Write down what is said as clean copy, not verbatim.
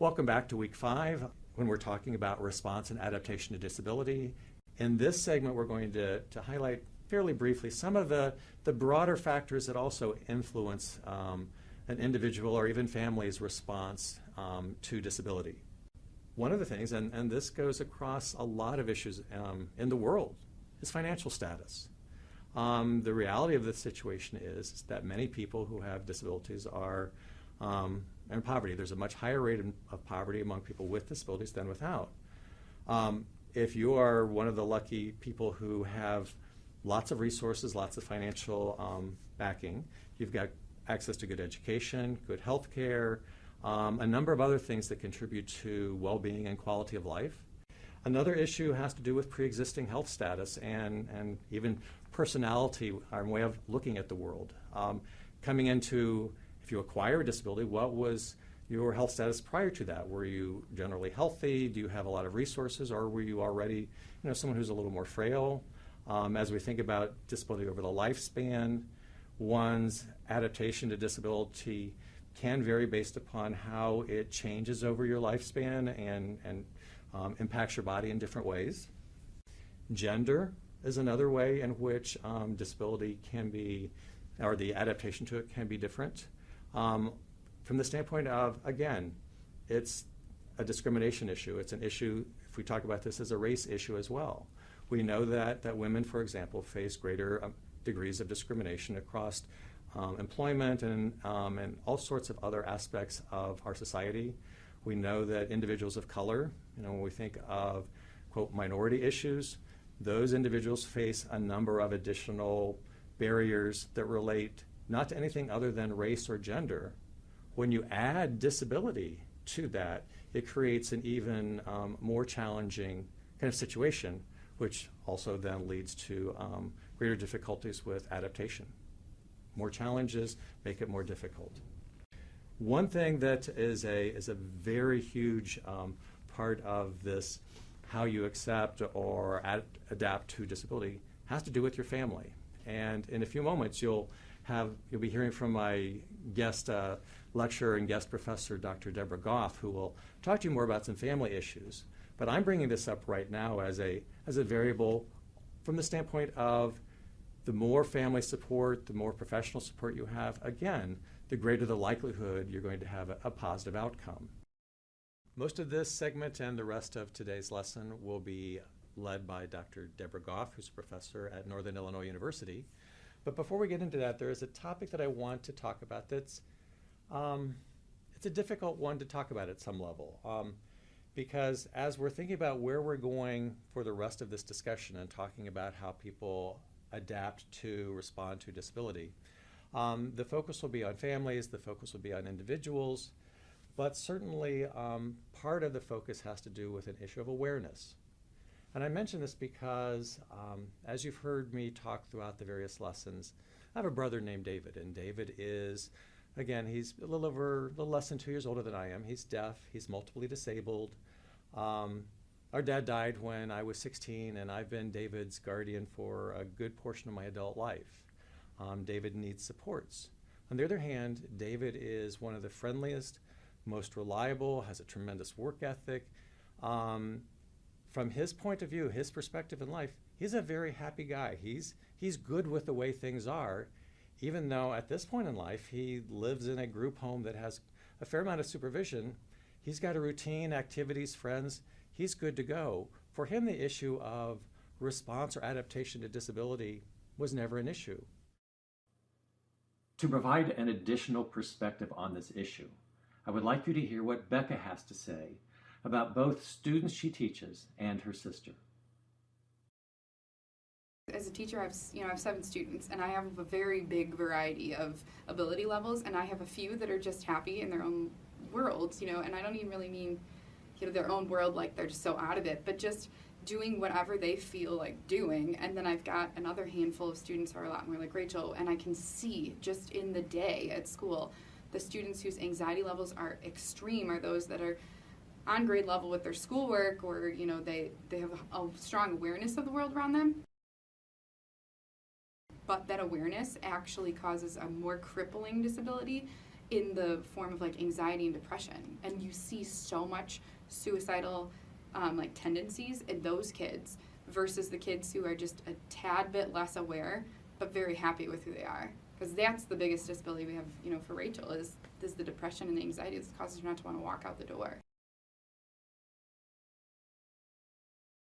Welcome back to week 5 when we're talking about response and adaptation to disability. In this segment, we're going to highlight fairly briefly some of the broader factors that also influence an individual or even family's response to disability. One of the things, and this goes across a lot of issues in the world, is financial status. The reality of the situation is that many people who have disabilities are in poverty. There's a much higher rate of poverty among people with disabilities than without. If you are one of the lucky people who have lots of resources, lots of financial backing, you've got access to good education, good health care, a number of other things that contribute to well-being and quality of life. Another issue has to do with pre-existing health status and even personality, our way of looking at the world. Coming into, if you acquire a disability, what was your health status prior to that? Were you generally healthy? Do you have a lot of resources? Or were you already someone who's a little more frail? As we think about disability over the lifespan, one's adaptation to disability can vary based upon how it changes over your lifespan and impacts your body in different ways. Gender is another way in which disability can be, or the adaptation to it can be different. From the standpoint of, again, it's a discrimination issue. It's an issue, if we talk about this as a race issue as well. We know that women, for example, face greater degrees of discrimination across employment and all sorts of other aspects of our society. We know that individuals of color, when we think of, quote, minority issues, those individuals face a number of additional barriers that relate not to anything other than race or gender. When you add disability to that, it creates an even more challenging kind of situation, which also then leads to greater difficulties with adaptation. More challenges make it more difficult. One thing that is a very huge part of this, how you accept or adapt to disability, has to do with your family. And in a few moments, you'll be hearing from my guest lecturer and guest professor, Dr. Deborah Goff, who will talk to you more about some family issues. But I'm bringing this up right now as a variable from the standpoint of the more family support, the more professional support you have, again, the greater the likelihood you're going to have a positive outcome. Most of this segment and the rest of today's lesson will be led by Dr. Deborah Goff, who's a professor at Northern Illinois University. But before we get into that, there is a topic that I want to talk about that's it's a difficult one to talk about at some level. Because as we're thinking about where we're going for the rest of this discussion and talking about how people adapt to respond to disability, the focus will be on families, the focus will be on individuals, but certainly part of the focus has to do with an issue of awareness. And I mention this because as you've heard me talk throughout the various lessons, I have a brother named David, and David is, again, he's a little less than 2 years older than I am. He's deaf, he's multiply disabled. Our dad died when I was 16, and I've been David's guardian for a good portion of my adult life. David needs supports. On the other hand, David is one of the friendliest, most reliable, has a tremendous work ethic. From his point of view, his perspective in life, he's a very happy guy. He's good with the way things are, even though at this point in life, he lives in a group home that has a fair amount of supervision. He's got a routine, activities, friends. He's good to go. For him, the issue of response or adaptation to disability was never an issue. To provide an additional perspective on this issue, I would like you to hear what Becca has to say about both students she teaches and her sister. As a teacher, I have 7 students, and I have a very big variety of ability levels, and I have a few that are just happy in their own worlds, and I don't even really mean their own world like they're just so out of it, but just doing whatever they feel like doing. And then I've got another handful of students who are a lot more like Rachel, and I can see just in the day at school, the students whose anxiety levels are extreme are those that are on grade level with their schoolwork, or they have a strong awareness of the world around them. But that awareness actually causes a more crippling disability in the form of like anxiety and depression. And you see so much suicidal like tendencies in those kids versus the kids who are just a tad bit less aware but very happy with who they are. Because that's the biggest disability we have, for Rachel is the depression and the anxiety that causes her not to want to walk out the door.